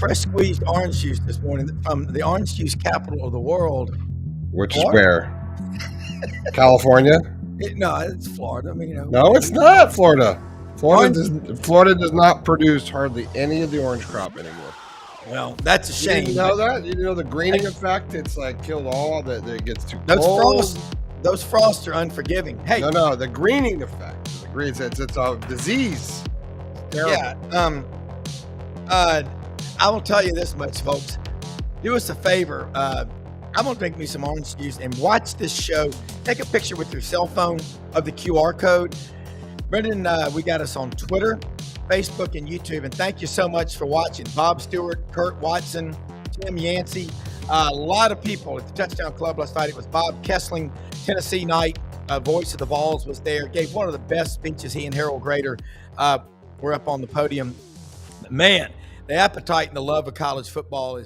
fresh squeezed orange juice this morning from the orange juice capital of the world. Which is where? California? No, it's Florida. I mean, No, it's not Florida. Florida does not produce hardly any of the orange crop anymore. Well, that's a shame. You didn't know that? You didn't know the greening effect? It's like killed all that it gets too cold. Those frosts are unforgiving. Hey, no, the greening effect. It's a disease. It's terrible. Yeah. I will tell you this much, folks. Do us a favor. I'm going to drink me some orange juice and watch this show. Take a picture with your cell phone of the QR code. Brenden, we got us on Twitter, Facebook, and YouTube. And thank you so much for watching. Bob Stewart, Kurt Watson, Tim Yancy, a lot of people at the Touchdown Club last night. It was Bob Kessling, Tennessee Night, voice of the Vols was there. Gave one of the best speeches. He and Harold Grader were up on the podium. Man, the appetite and the love of college football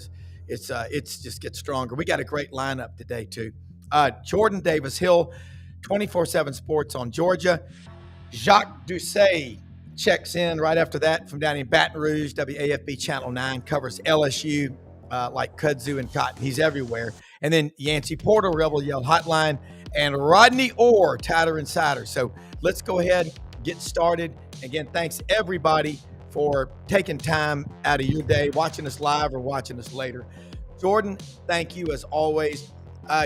it's just gets stronger. We got a great lineup today too. Jordan Davis Hill, 24/7 Sports on Georgia. Jacques Doucet checks in right after that from down in Baton Rouge. WAFB Channel 9 covers LSU like kudzu and cotton. He's everywhere. And then Yancy Porter, Rebel Yell Hotline, and Rodney Orr, Tatter Insider. So let's go ahead, get started. Again, thanks everybody for taking time out of your day, watching us live or watching us later. Jordan, thank you as always.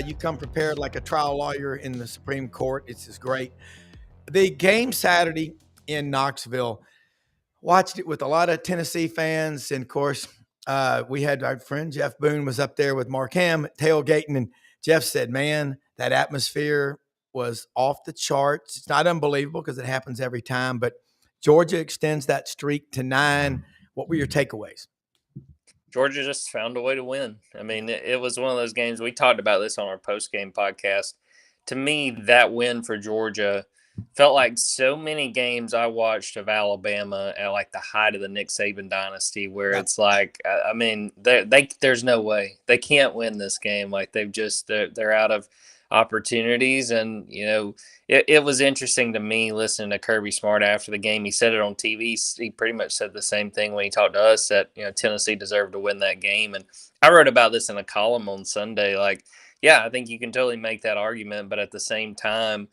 You come prepared like a trial lawyer in the Supreme Court. It's just great. The game Saturday in Knoxville, watched it with a lot of Tennessee fans. And of course, we had our friend Jeff Boone was up there with Mark Ham tailgating. And Jeff said, man, that atmosphere was off the charts. It's not unbelievable because it happens every time, but Georgia extends that streak to 9. What were your takeaways? Georgia just found a way to win. I mean, it was one of those games. We talked about this on our post-game podcast. To me, that win for Georgia felt like so many games I watched of Alabama at like the height of the Nick Saban dynasty, where it's like, I mean, there's no way they can't win this game. Like they're out of opportunities. And, it was interesting to me listening to Kirby Smart after the game. He said it on TV. He pretty much said the same thing when he talked to us that, Tennessee deserved to win that game. And I wrote about this in a column on Sunday. Like, yeah, I think you can totally make that argument. But at the same time,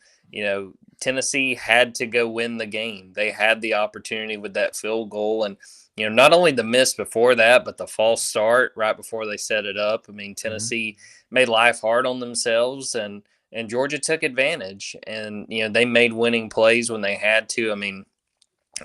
Tennessee had to go win the game. They had the opportunity with that field goal. And, not only the miss before that, but the false start right before they set it up. I mean, Tennessee made life hard on themselves, and Georgia took advantage. And, they made winning plays when they had to. I mean,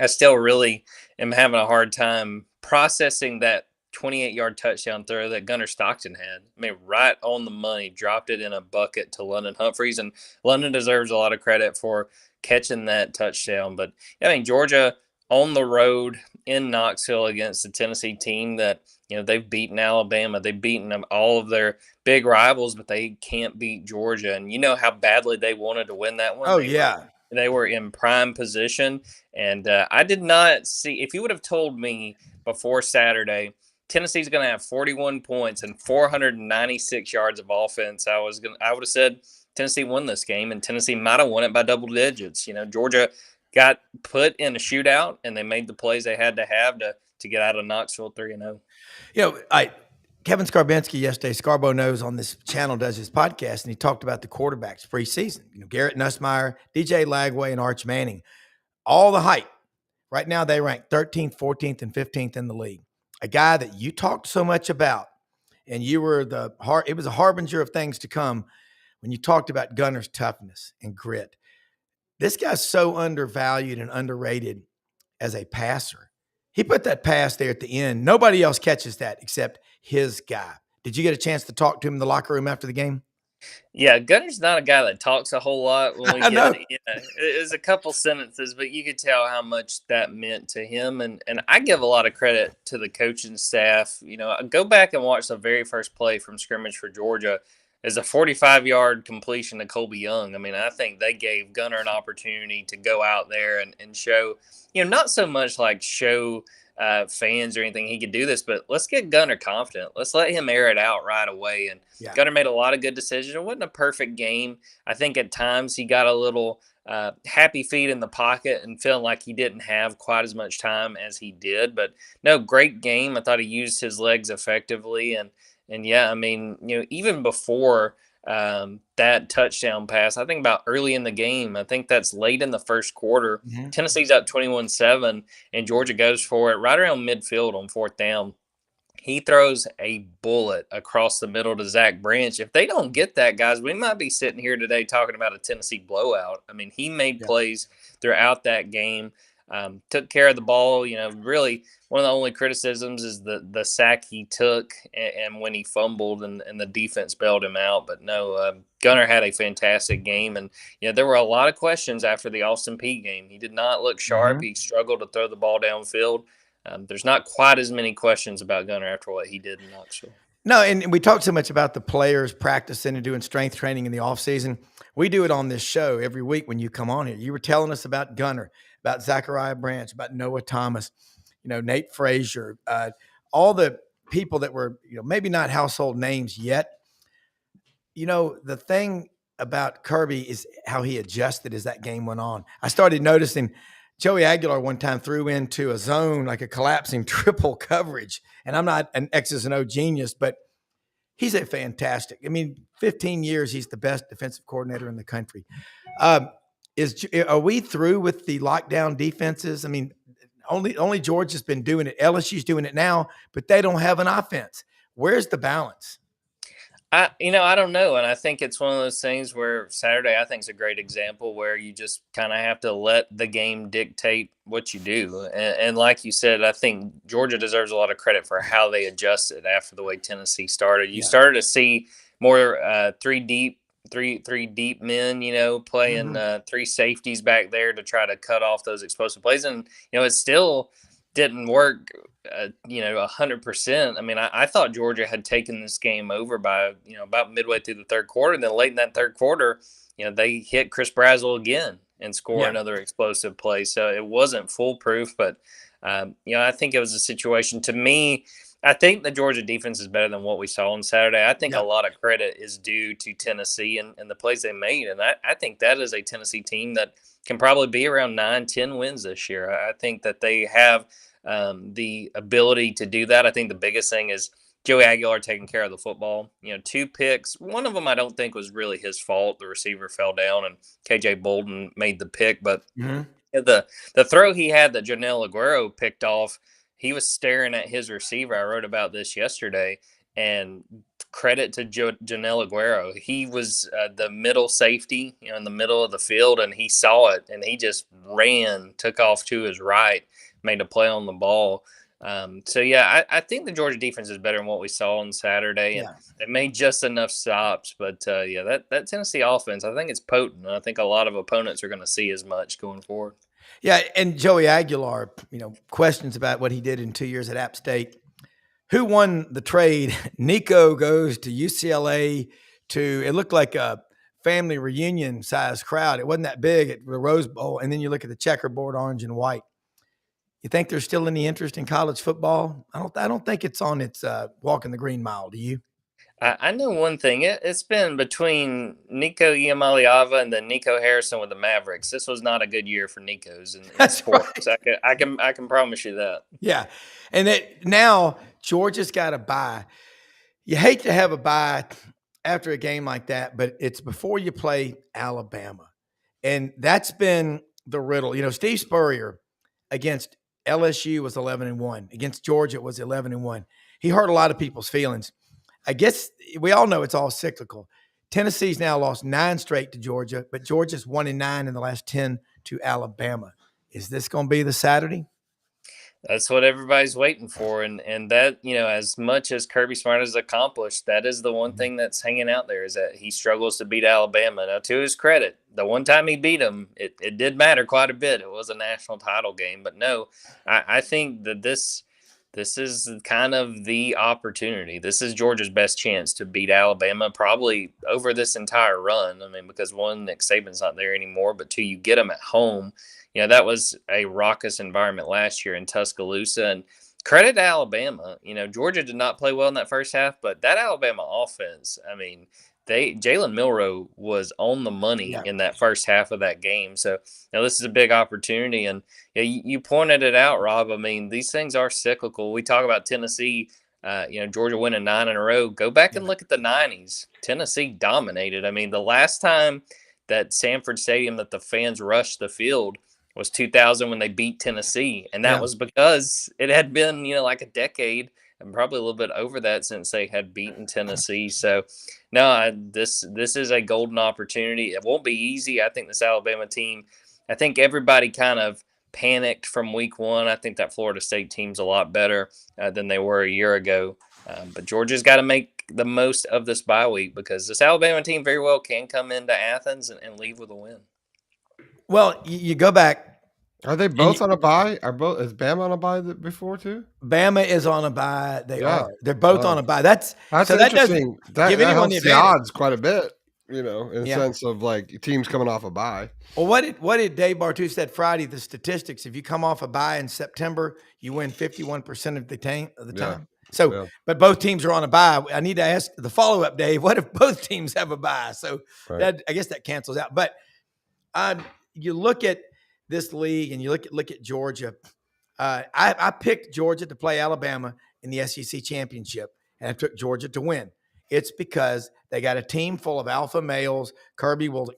I still really am having a hard time processing that 28-yard touchdown throw that Gunnar Stockton had. I mean, right on the money, dropped it in a bucket to London Humphreys, and London deserves a lot of credit for catching that touchdown. But, I mean, Georgia on the road in Knoxville against the Tennessee team that, they've beaten Alabama. They've beaten all of their big rivals, but they can't beat Georgia. And you know how badly they wanted to win that one? Oh, yeah. They were in prime position. And I did not see – if you would have told me before Saturday – Tennessee's going to have 41 points and 496 yards of offense, I would have said Tennessee won this game, and Tennessee might have won it by double digits. Georgia got put in a shootout, and they made the plays they had to have to get out of Knoxville 3-0. Kevin Skarbinski yesterday, Scarbo Knows on this channel does his podcast, and he talked about the quarterbacks preseason. Garrett Nussmeier, DJ Lagway, and Arch Manning. All the hype. Right now they rank 13th, 14th, and 15th in the league. A guy that you talked so much about, and you were it was a harbinger of things to come when you talked about Gunner's toughness and grit. This guy's so undervalued and underrated as a passer. He put that pass there at the end. Nobody else catches that except his guy. Did you get a chance to talk to him in the locker room after the game? Yeah, Gunner's not a guy that talks a whole lot. When we it was a couple sentences, but you could tell how much that meant to him. And I give a lot of credit to the coaching staff. Go back and watch the very first play from scrimmage for Georgia as a 45-yard completion to Colby Young. I mean, I think they gave Gunner an opportunity to go out there and show, not so much like show fans or anything he could do this, but let's get Gunner confident. Let's let him air it out right away. And Gunner made a lot of good decisions. It wasn't a perfect game. I think at times he got a little happy feet in the pocket and feeling like he didn't have quite as much time as he did. But no, great game. I thought he used his legs effectively, and yeah, I mean, even before that touchdown pass, I think about early in the game, I think that's late in the first quarter. Mm-hmm. Tennessee's up 21-7, and Georgia goes for it right around midfield on fourth down. He throws a bullet across the middle to Zach Branch. If they don't get that, guys, we might be sitting here today talking about a Tennessee blowout. I mean, he made plays throughout that game, took care of the ball. Really one of the only criticisms is the sack he took and when he fumbled and the defense bailed him out. But no, Gunner had a fantastic game. And, there were a lot of questions after the Austin Peay game. He did not look sharp. Mm-hmm. He struggled to throw the ball downfield. There's not quite as many questions about Gunner after what he did in Knoxville. No, and we talk so much about the players practicing and doing strength training in the offseason. We do it on this show every week when you come on here. You were telling us about Gunner, about Zachariah Branch, about Noah Thomas, Nate Frazier, all the people that were, maybe not household names yet. The thing about Kirby is how he adjusted as that game went on. I started noticing Joey Aguilar one time threw into a zone, like a collapsing triple coverage. And I'm not an X's and O genius, but he's a fantastic. 15 years, he's the best defensive coordinator in the country. Are we through with the lockdown defenses? Only Georgia's been doing it. LSU's doing it now, but they don't have an offense. Where's the balance? I don't know. And I think it's one of those things where Saturday, I think, is a great example where you just kind of have to let the game dictate what you do. And like you said, I think Georgia deserves a lot of credit for how they adjusted after the way Tennessee started. You started to see more three deep men, playing three safeties back there to try to cut off those explosive plays. And, it still didn't work 100%. I thought Georgia had taken this game over by, about midway through the third quarter. And then late in that third quarter, they hit Chris Brazzell again and score another explosive play. So it wasn't foolproof, but, I think it was a situation. To me, I think the Georgia defense is better than what we saw on Saturday. I think a lot of credit is due to Tennessee and the plays they made. And I think that is a Tennessee team that can probably be around 9-10 wins this year. I think that they have the ability to do that. I think the biggest thing is Joey Aguilar taking care of the football. 2 picks. One of them I don't think was really his fault. The receiver fell down and KJ Bolden made the pick. But the throw he had that Janelle Aguero picked off, he was staring at his receiver. I wrote about this yesterday. And credit to Janelle Aguero. He was the middle safety, in the middle of the field, and he saw it, and he just ran, took off to his right, made a play on the ball. I think the Georgia defense is better than what we saw on Saturday, and they made just enough stops. But that Tennessee offense, I think it's potent. I think a lot of opponents are going to see as much going forward. Yeah, and Joey Aguilar, questions about what he did in 2 years at App State. Who won the trade? Nico goes to UCLA it looked like a family reunion size crowd. It wasn't that big at the Rose Bowl. And then you look at the checkerboard, orange and white. You think there's still any interest in college football? I don't think it's on its walking the green mile. Do you? I know one thing. It's been between Nico Iamaleava and then Nico Harrison with the Mavericks. This was not a good year for Nikos in sports. Right. I can promise you that. Yeah, and now Georgia's got a bye. You hate to have a bye after a game like that, but it's before you play Alabama, and that's been the riddle. Steve Spurrier against LSU was 11-1. Against Georgia it was 11-1. He hurt a lot of people's feelings. I guess we all know it's all cyclical. Tennessee's now lost 9 straight to Georgia, but Georgia's 1-9 in the last 10 to Alabama. Is this going to be the Saturday? That's what everybody's waiting for. And that, as much as Kirby Smart has accomplished, that is the one thing that's hanging out there is that he struggles to beat Alabama. Now, to his credit, the one time he beat them, it did matter quite a bit. It was a national title game. But no, I think that this is kind of the opportunity. This is Georgia's best chance to beat Alabama probably over this entire run. Because one, Nick Saban's not there anymore, but 2, you get them at home. That was a raucous environment last year in Tuscaloosa. And credit to Alabama. Georgia did not play well in that first half, but that Alabama offense, Jalen Milroe was on the money in that first half of that game. So now this is a big opportunity. And you pointed it out, Rob. I mean, these things are cyclical. We talk about Tennessee, Georgia winning 9 in a row. Go back and look at the 90s. Tennessee dominated. I mean, the last time that Sanford Stadium that the fans rushed the field was 2000 when they beat Tennessee. And that was because it had been, like a decade and probably a little bit over that since they had beaten Tennessee. So, no, this is a golden opportunity. It won't be easy. I think this Alabama team, I think everybody kind of panicked from week one. I think that Florida State team's a lot better than they were a year ago. But Georgia's got to make the most of this bye week because this Alabama team very well can come into Athens and leave with a win. Well, you go back. Are they both on a bye? Is Bama on a bye before too? Bama is on a bye. They are. They're both on a bye. That's so interesting. That helps the odds quite a bit, in the sense of like teams coming off a bye. Well, what did Dave Bartu said Friday? The statistics: if you come off a bye in September, you win 51% of the time. So, but both teams are on a bye. I need to ask the follow-up, Dave. What if both teams have a bye? So I guess that cancels out. But you look at this league and you look at Georgia. I picked Georgia to play Alabama in the SEC championship, and I took Georgia to win. It's because they got a team full of alpha males. Kirby won't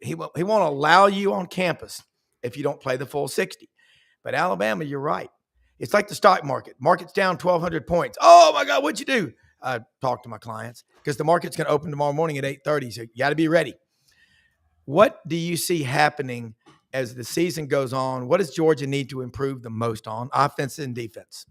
allow you on campus if you don't play the full 60. But Alabama, you're right. It's like the stock market. Market's down 1,200 points. Oh my God, what'd you do? I talk to my clients because the market's going to open tomorrow morning at 8:30. So you got to be ready. What do you see happening as the season goes on? What does Georgia need to improve the most on, offense and defense?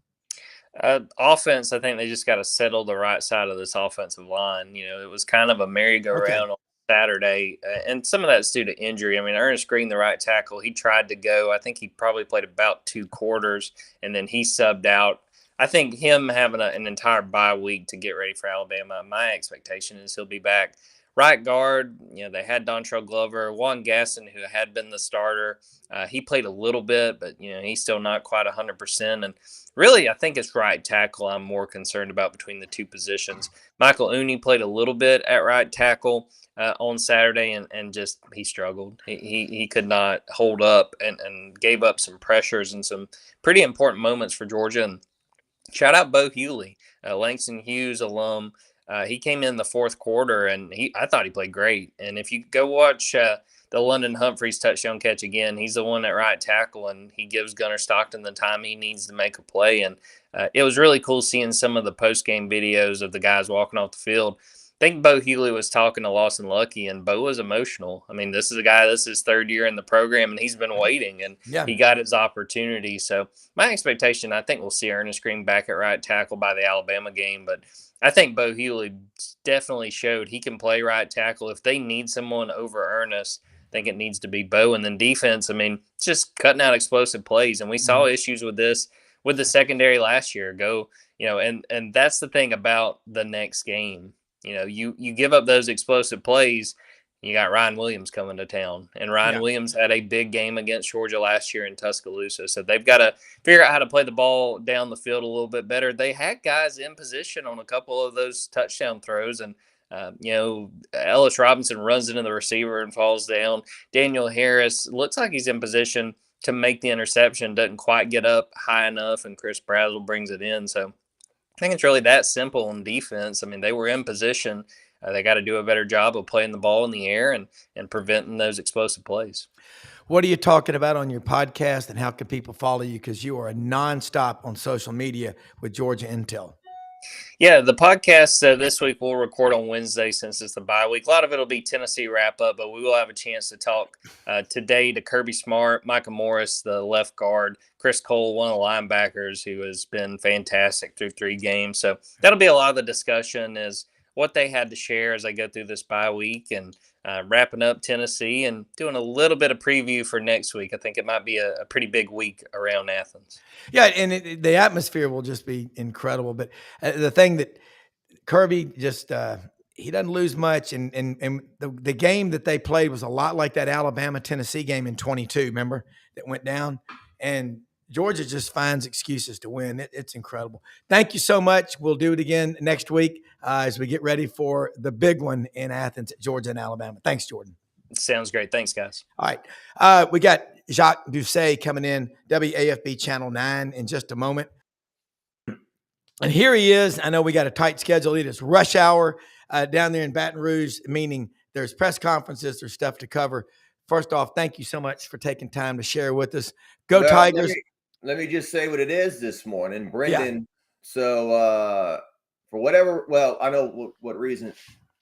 Offense, I think they just got to settle the right side of this offensive line. It was kind of a merry-go-round on Saturday, and some of that's due to injury. I mean, Ernest Green, the right tackle, he tried to go. I think he probably played about 2 quarters, and then he subbed out. I think him having an entire bye week to get ready for Alabama, my expectation is he'll be back. Right guard, they had Dontrell Glover, Juan Gasson, who had been the starter. He played a little bit, but, he's still not quite 100%. And really, I think it's right tackle I'm more concerned about between the two positions. Michael Ooney played a little bit at right tackle on Saturday, and just he struggled. He could not hold up and gave up some pressures and some pretty important moments for Georgia. And shout out Bo Hughley, Langston Hughes alum. He came in the fourth quarter, and I thought he played great. And if you go watch the London Humphreys touchdown catch again, he's the one at right tackle, and he gives Gunnar Stockton the time he needs to make a play. And it was really cool seeing some of the post-game videos of the guys walking off the field. I think Bo Hughley was talking to Lawson Lucky, and Bo was emotional. I mean, this is a guy, this is his 3rd year in the program, and he's been waiting, and he got his opportunity. So my expectation, I think we'll see Ernest Green back at right tackle by the Alabama game, but I think Bo Hughley definitely showed he can play right tackle. If they need someone over Ernest, I think it needs to be Bo. And then defense, I mean, just cutting out explosive plays. And we saw issues with this with the secondary last year. And that's the thing about the next game. You give up those explosive plays, you got Ryan Williams coming to town. And Ryan Williams had a big game against Georgia last year in Tuscaloosa. So they've got to figure out how to play the ball down the field a little bit better. They had guys in position on a couple of those touchdown throws. And, Ellis Robinson runs into the receiver and falls down. Daniel Harris looks like he's in position to make the interception, doesn't quite get up high enough, and Chris Brazzell brings it in. So I think it's really that simple on defense. I mean, they were in position. They got to do a better job of playing the ball in the air and preventing those explosive plays. What are you talking about on your podcast, and how can people follow you? Because you are a nonstop on social media with Georgia Intel. Yeah, the podcast this week we'll record on Wednesday since it's the bye week. A lot of it will be Tennessee wrap-up, but we will have a chance to talk today to Kirby Smart, Micah Morris, the left guard, Chris Cole, one of the linebackers who has been fantastic through 3 games. So that'll be a lot of the discussion is what they had to share as they go through this bye week, and wrapping up Tennessee and doing a little bit of preview for next week. I think it might be a pretty big week around Athens. Yeah, and the atmosphere will just be incredible. But the thing that Kirby just he doesn't lose much, and the game that they played was a lot like that Alabama-Tennessee game in 22, remember, that went down? And Georgia just finds excuses to win. It's incredible. Thank you so much. We'll do it again next week. as we get ready for the big one in Athens, Georgia and Alabama. Thanks, Jordan. Sounds great. Thanks, guys. All right. We got Jacques Doucet coming in, WAFB Channel 9 in just a moment. And here he is. I know we got a tight schedule. It is rush hour down there in Baton Rouge, meaning there's press conferences, there's stuff to cover. First off, thank you so much for taking time to share with us. Go Tigers. Let me just say what it is this morning, Brenden. Yeah. So for whatever, well, I know what reason.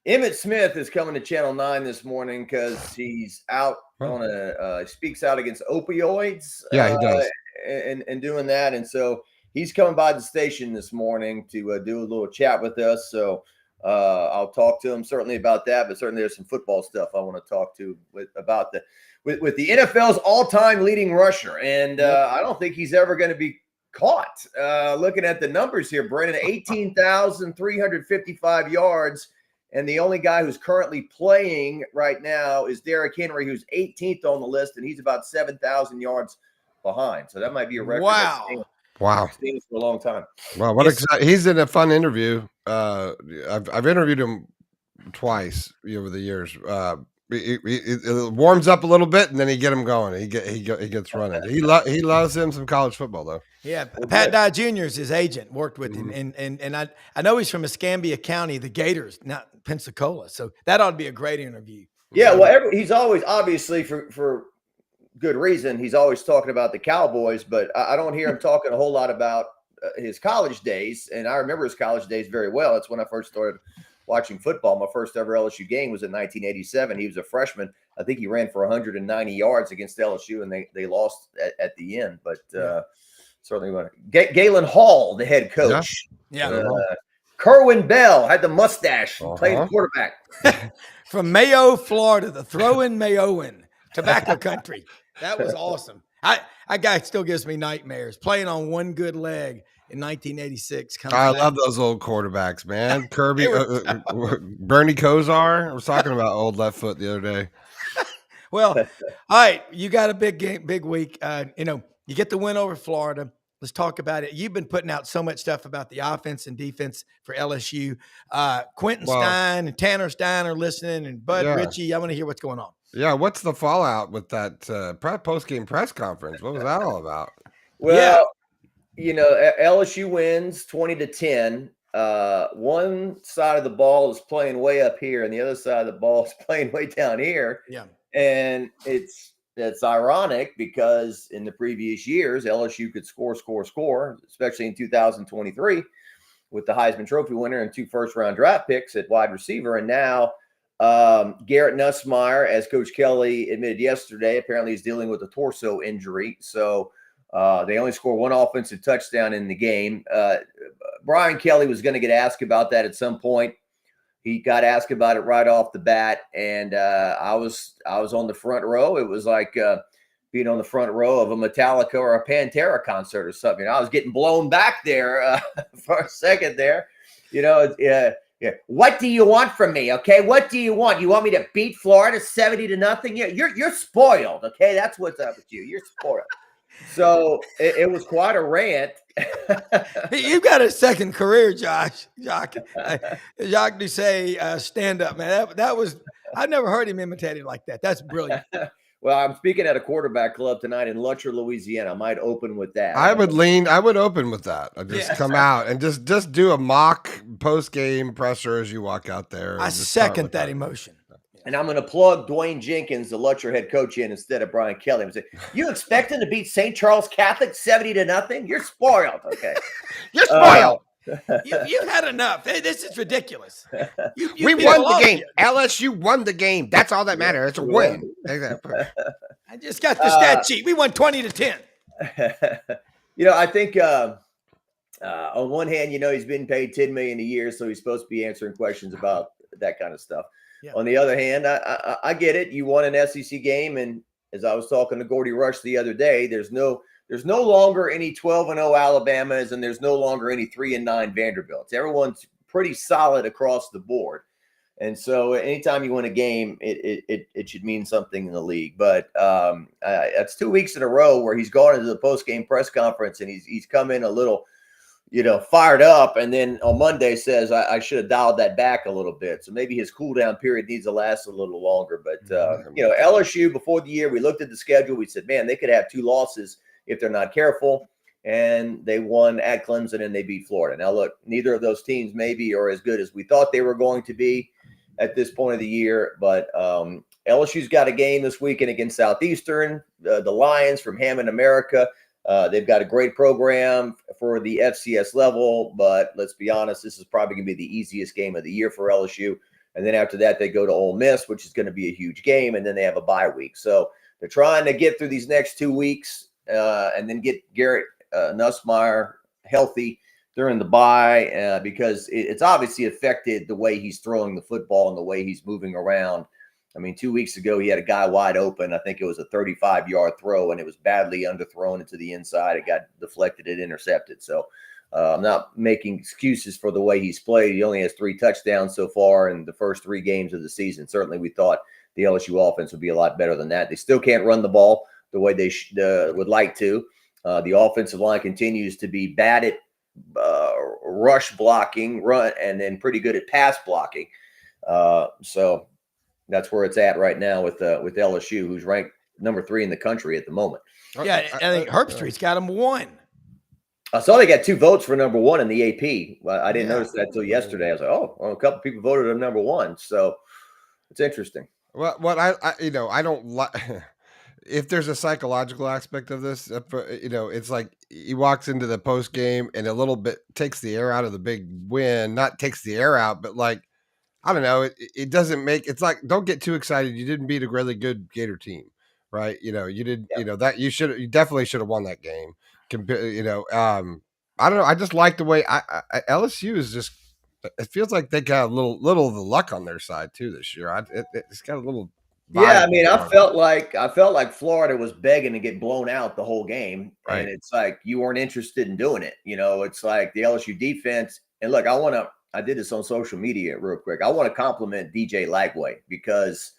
Emmett Smith is coming to Channel 9 this morning because he's out on speaks out against opioids. Yeah, he does. And doing that. And so he's coming by the station this morning to do a little chat with us. So I'll talk to him certainly about that, but certainly there's some football stuff I want to talk to about with the NFL's all-time leading rusher. And I don't think he's ever going to be caught. Looking at the numbers here, Brenden, 18,355 yards. And the only guy who's currently playing right now is Derrick Henry, who's 18th on the list, and he's about 7,000 yards behind. So that might be a record. Wow. Seen for a long time. Wow. He's in a fun interview. I've interviewed him twice over the years. It warms up a little bit, and then he get him going. He gets running. He loves him some college football though. Yeah, Pat Dye Jr. is his agent. Worked with him, and I know he's from Escambia County, the Gators, not Pensacola. So that ought to be a great interview. Yeah, well, he's always obviously for good reason. He's always talking about the Cowboys, but I don't hear him talking a whole lot about his college days. And I remember his college days very well. That's when I first started watching football. My first ever LSU game was in 1987. He was a freshman. I think he ran for 190 yards against LSU, and they lost at the end. But certainly, Galen Hall, the head coach. Yeah. Kerwin Bell had the mustache, played quarterback. From Mayo, Florida, the throw-in Mayoan, tobacco country. That was awesome. That guy still gives me nightmares. Playing on one good leg in 1986. I love those old quarterbacks, man. Kirby, Bernie Kosar. I was talking about old left foot the other day. Well, all right, you got a big game, big week. You get the win over Florida. Let's talk about it. You've been putting out so much stuff about the offense and defense for LSU. Quentin Stein and Tanner Stein are listening, and Bud Ritchie. I want to hear what's going on. Yeah, what's the fallout with that post-game press conference? What was that all about? Well, LSU wins 20-10. One side of the ball is playing way up here, and the other side of the ball is playing way down here. Yeah, and it's ironic because in the previous years, LSU could score, especially in 2023 with the Heisman Trophy winner and 2 first-round draft picks at wide receiver. And now Garrett Nussmeier, as Coach Kelly admitted yesterday, apparently is dealing with a torso injury. So they only score 1 offensive touchdown in the game. Brian Kelly was going to get asked about that at some point. He got asked about it right off the bat, and I was on the front row. It was like being on the front row of a Metallica or a Pantera concert or something. I was getting blown back there for a second there. Yeah. What do you want from me? Okay, what do you want? You want me to beat Florida 70-0? Yeah, you're spoiled. Okay, that's what's up with you. You're spoiled. So it was quite a rant. You got a second career, Jacques Doucet, stand up, man. That was, I never heard him imitated like that. That's brilliant. Well, I'm speaking at a quarterback club tonight in Lutcher, Louisiana. I might open with that. I would open with that. I'd just come out and just do a mock post-game presser as you walk out there. I second that emotion. And I'm going to plug Dwayne Jenkins, the Lutcher head coach, in instead of Brian Kelly. I'm saying, you expect him to beat St. Charles Catholic 70-0? You're spoiled. Okay. You're spoiled. You've had enough. This is ridiculous. We won the game. LSU won the game. That's all that matters. It's a win. I just got the stat sheet. We won 20-10. I think on one hand, he's been paid $10 million a year, so he's supposed to be answering questions about that kind of stuff. Yeah. On the other hand, I get it. You won an SEC game, and as I was talking to Gordy Rush the other day, there's no longer any 12-0 Alabamas, and there's no longer any 3-9 Vanderbilts. Everyone's pretty solid across the board, and so anytime you win a game, it should mean something in the league. But that's 2 weeks in a row where he's gone into the post-game press conference and he's come in a little fired up, and then on Monday says I should have dialed that back a little bit. So maybe his cool down period needs to last a little longer. But LSU before the year, we looked at the schedule. We said, man, they could have 2 losses if they're not careful. And they won at Clemson and they beat Florida. Now, look, neither of those teams maybe are as good as we thought they were going to be at this point of the year. But LSU's got a game this weekend against Southeastern, the Lions from Hammond, America. They've got a great program for the FCS level, but let's be honest, this is probably going to be the easiest game of the year for LSU. And then after that, they go to Ole Miss, which is going to be a huge game, and then they have a bye week. So they're trying to get through these next 2 weeks and then get Garrett Nussmeier healthy during the bye because it's obviously affected the way he's throwing the football and the way he's moving around. I mean, 2 weeks ago, he had a guy wide open. I think it was a 35-yard throw, and it was badly underthrown into the inside. It got deflected and intercepted. So I'm not making excuses for the way he's played. He only has 3 touchdowns so far in the first 3 games of the season. Certainly, we thought the LSU offense would be a lot better than that. They still can't run the ball the way they would like to. The offensive line continues to be bad at rush blocking, run, and then pretty good at pass blocking. So that's where it's at right now with LSU, who's ranked number 3 in the country at the moment. Yeah, I think Herbstreit's got him 1. I saw they got 2 votes for number 1 in the AP. Well, I didn't notice that until yesterday. I was like, a couple people voted him number 1. So it's interesting. Well, what I don't like. If there's a psychological aspect of this, it's like he walks into the post game and a little bit takes the air out of the big win. Not takes the air out, but like, I don't know. It doesn't make. It's like, don't get too excited. You didn't beat a really good Gator team, right? You did. Yeah. That you definitely should have won that game. I don't know. I just like the way LSU is just. It feels like they got a little of the luck on their side too this year. It's got a little. Yeah, I mean, I felt like Florida was begging to get blown out the whole game, right. And it's like you weren't interested in doing it. It's like the LSU defense. And look, I did this on social media real quick. I want to compliment DJ Lagway because,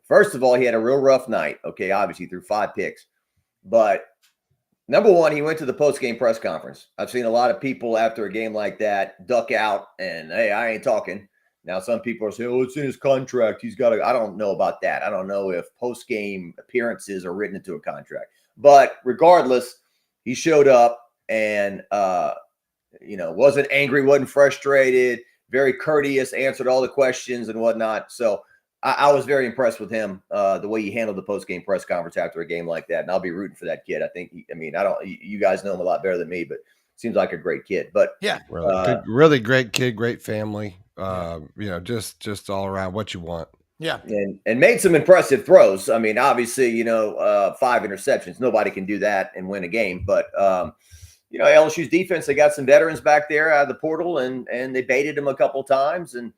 first of all, he had a real rough night. Okay, obviously threw 5 picks, but number 1, he went to the post-game press conference. I've seen a lot of people after a game like that duck out and, hey, I ain't talking. Now, some people are saying, it's in his contract. He's got to – I don't know about that. I don't know if post-game appearances are written into a contract. But regardless, he showed up and, wasn't angry, wasn't frustrated, very courteous, answered all the questions and whatnot. So I was very impressed with him, the way he handled the post-game press conference after a game like that. And I'll be rooting for that kid. I think you guys know him a lot better than me, but seems like a great kid. But yeah, really great kid, great family. Just all around what you want. Yeah. And made some impressive throws. I mean, obviously, 5 interceptions. Nobody can do that and win a game. But, LSU's defense, they got some veterans back there out of the portal and they baited them a couple times and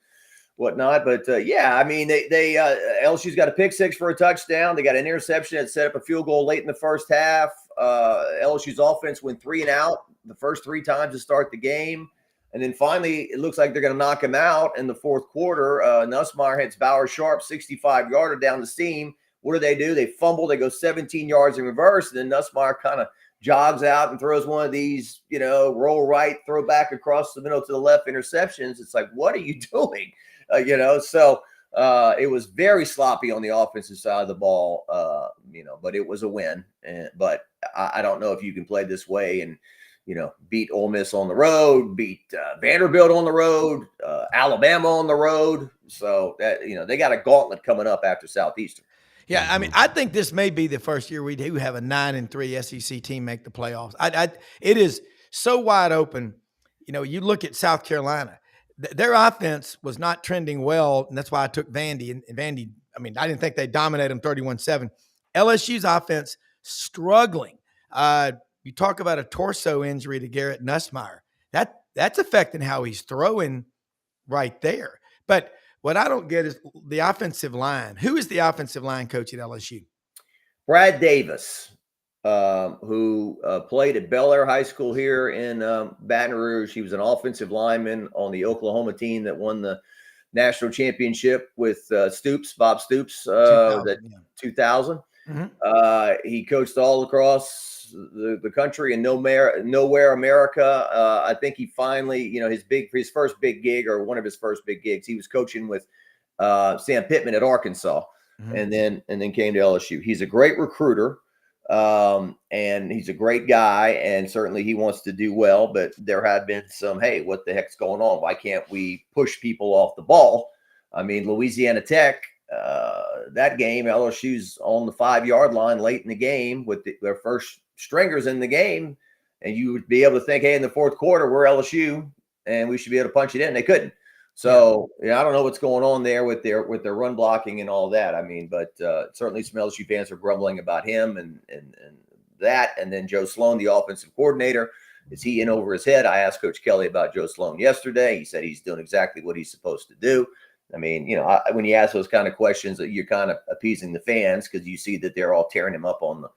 whatnot. But, LSU's got a pick 6 for a touchdown. They got an interception that set up a field goal late in the first half. LSU's offense went 3 and out the first 3 times to start the game. And then finally, it looks like they're going to knock him out in the fourth quarter. Nussmeier hits Bauer Sharp, 65-yarder down the seam. What do? They fumble. They go 17 yards in reverse. And then Nussmeier kind of jogs out and throws one of these, roll right, throw back across the middle to the left interceptions. It's like, what are you doing? So it was very sloppy on the offensive side of the ball, but it was a win. But I don't know if you can play this way and, beat Ole Miss on the road, beat Vanderbilt on the road, Alabama on the road. So that, they got a gauntlet coming up after Southeastern. Yeah, I mean, I think this may be the first year we do have a 9-3 SEC team make the playoffs. It is so wide open. You look at South Carolina, their offense was not trending well, and that's why I took Vandy. And Vandy, I didn't think they dominated them 31-7. LSU's offense struggling. You talk about a torso injury to Garrett Nussmeier. That's affecting how he's throwing right there. But what I don't get is the offensive line. Who is the offensive line coach at LSU? Brad Davis, who played at Bel Air High School here in Baton Rouge. He was an offensive lineman on the Oklahoma team that won the national championship with Bob Stoops, 2000. Mm-hmm. He coached all across the country and nowhere America. I think he finally, his first big gig, or one of his first big gigs, he was coaching with Sam Pittman at Arkansas, and then came to LSU. He's a great recruiter, and he's a great guy, and certainly he wants to do well. But there have been some, hey, what the heck's going on? Why can't we push people off the ball? I mean, Louisiana Tech. That game, LSU's on the 5-yard line late in the game with their first stringers in the game, and you would be able to think, hey, in the fourth quarter, we're LSU and we should be able to punch it in. They couldn't. So I don't know what's going on there with their run blocking and all that. I mean, but certainly some LSU fans are grumbling about him and that. And then Joe Sloan, the offensive coordinator, is he in over his head? I asked Coach Kelly about Joe Sloan yesterday. He said he's doing exactly what he's supposed to do. I mean, when you ask those kind of questions, you're kind of appeasing the fans because you see that they're all tearing him up on the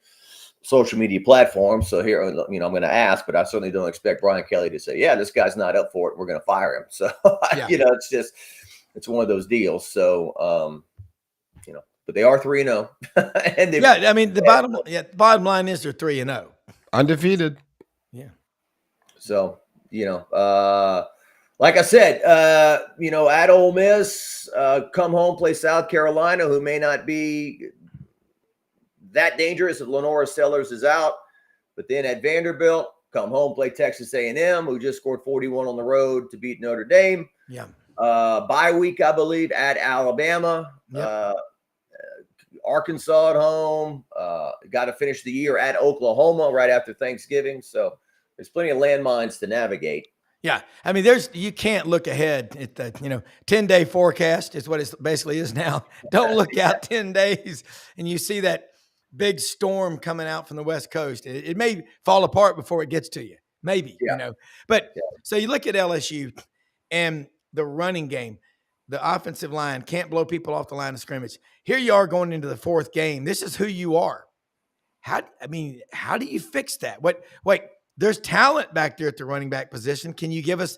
social media platforms. So here, I'm going to ask, but I certainly don't expect Brian Kelly to say, yeah, this guy's not up for it, we're going to fire him. So, it's one of those deals. So, but they are 3-0. And I mean, the bottom line is they're 3-0. Undefeated. Yeah. So, like I said, at Ole Miss, come home, play South Carolina, who may not be that dangerous if Lenora Sellers is out. But then at Vanderbilt, come home, play Texas A&M, who just scored 41 on the road to beat Notre Dame. Yeah. Bye week, I believe, at Alabama. Yep. Arkansas at home. Got to finish the year at Oklahoma right after Thanksgiving. So there's plenty of landmines to navigate. Yeah. I mean, you can't look ahead at the, 10-day forecast is what it basically is now. Don't look out 10 days and you see that big storm coming out from the West Coast. It may fall apart before it gets to you. Maybe, But so you look at LSU and the running game, the offensive line can't blow people off the line of scrimmage. Here you are going into the fourth game. This is who you are. How do you fix that? There's talent back there at the running back position. Can you give us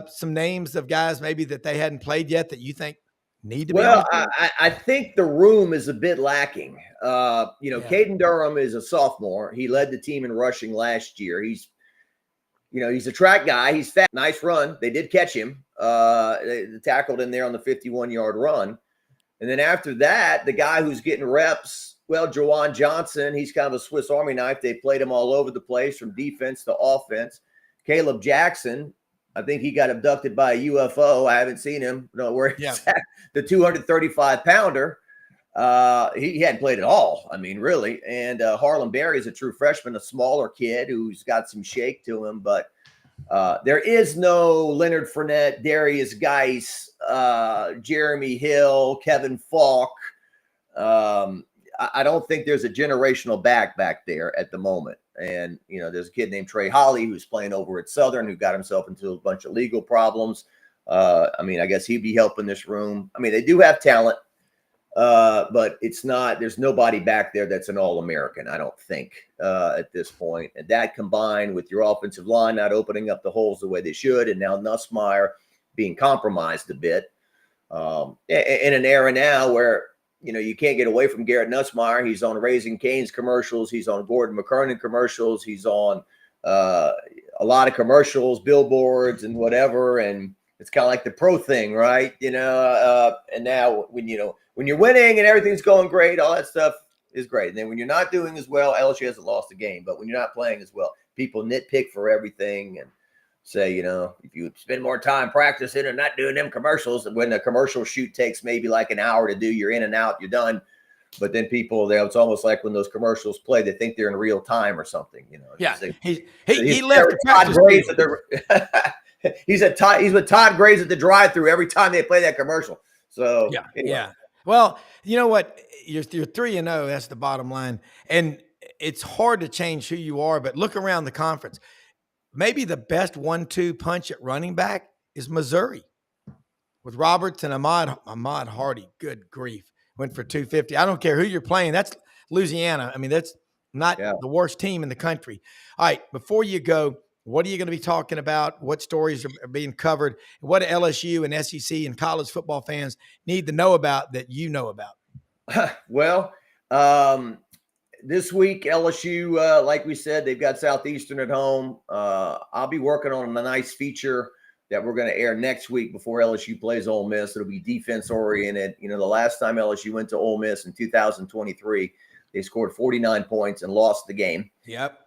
some names of guys maybe that they hadn't played yet that you think need to be? Well, I think the room is a bit lacking. Caden Durham is a sophomore. He led the team in rushing last year. He's a track guy. He's fat. Nice run. They did catch him. They tackled him there on the 51-yard run. And then after that, the guy who's getting reps, Jawan Johnson, he's kind of a Swiss Army knife. They played him all over the place from defense to offense. Caleb Jackson, I think he got abducted by a UFO. I haven't seen him. Where he's at. The 235-pounder. He hadn't played at all. I mean, really. And Harlan Berry is a true freshman, a smaller kid who's got some shake to him. But there is no Leonard Fournette, Darius Geis, Jeremy Hill, Kevin Falk. I don't think there's a generational back there at the moment. And, there's a kid named Trey Holly who's playing over at Southern who got himself into a bunch of legal problems. I guess he'd be helping this room. I mean, they do have talent, but there's nobody back there that's an All-American, I don't think, at this point. And that combined with your offensive line not opening up the holes the way they should, and now Nussmeier being compromised a bit in an era now where, you can't get away from Garrett Nussmeier. He's on Raising Cane's commercials. He's on Gordon McKernan commercials. He's on a lot of commercials, billboards, and whatever. And it's kind of like the pro thing, right? And now when you're winning and everything's going great, all that stuff is great. And then when you're not doing as well, LSU hasn't lost a game. But when you're not playing as well, people nitpick for everything and say, if you spend more time practicing and not doing them commercials, when the commercial shoot takes maybe like an hour to do, you're in and out, you're done. But then it's almost like when those commercials play, they think they're in real time or something, Yeah, he left the practice. He's with Todd Graves at the drive-through every time they play that commercial. So anyway. Yeah. Well, you know what? You're 3-0. That's the bottom line, and it's hard to change who you are. But look around the conference. Maybe the best 1-2 punch at running back is Missouri with Roberts and Ahmad Hardy. Good grief. Went for 250. I don't care who you're playing. That's Louisiana. I mean, that's not the worst team in the country. All right. Before you go, what are you going to be talking about? What stories are being covered? What do LSU and SEC and college football fans need to know about that you know about? Well, this week, LSU, like we said, they've got Southeastern at home. I'll be working on a nice feature that we're going to air next week before LSU plays Ole Miss. It'll be defense oriented. You know, the last time LSU went to Ole Miss in 2023, they scored 49 points and lost the game. Yep.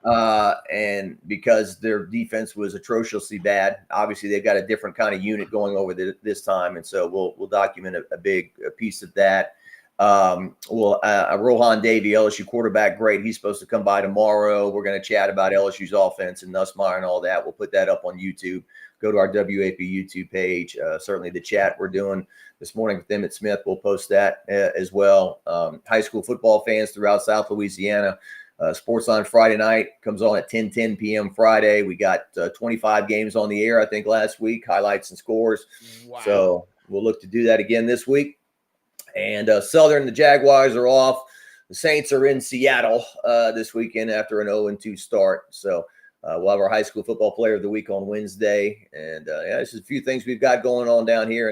And because their defense was atrociously bad, obviously they've got a different kind of unit going over this time. And so we'll document a big piece of that. Rohan Davey, LSU quarterback, great. He's supposed to come by tomorrow. We're going to chat about LSU's offense and Nussmeier and all that. We'll put that up on YouTube. Go to our WAP YouTube page. Certainly the chat we're doing this morning with Emmett Smith, we'll post that as well. High school football fans throughout South Louisiana. Sports on Friday night comes on at 10 p.m. Friday. We got 25 games on the air, I think, last week, highlights and scores. Wow. So we'll look to do that again this week. And Southern, the Jaguars are off. The Saints are in Seattle this weekend after an 0-2 start. So we'll have our high school football player of the week on Wednesday. And this is a few things we've got going on down here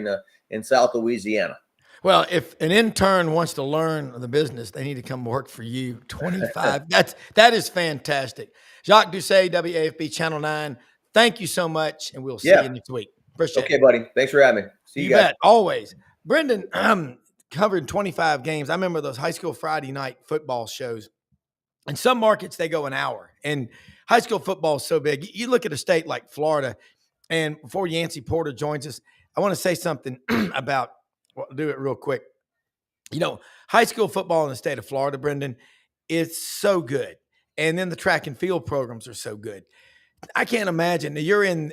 in South Louisiana. Well, if an intern wants to learn the business, they need to come work for you. 25. That is fantastic. Jacques Doucet, WAFB Channel 9. Thank you so much, and we'll see you next week. Appreciate it. Okay, buddy. Thanks for having me. See you guys. Bet. Always. Brenden, covered 25 games. I remember those high school Friday night football shows. In some markets, they go an hour. And high school football is so big. You look at a state like Florida, and before Yancy Porter joins us, I want to say something about – well, I'll do it real quick. You know, high school football in the state of Florida, Brenden, is so good. And then the track and field programs are so good. I can't imagine. You're in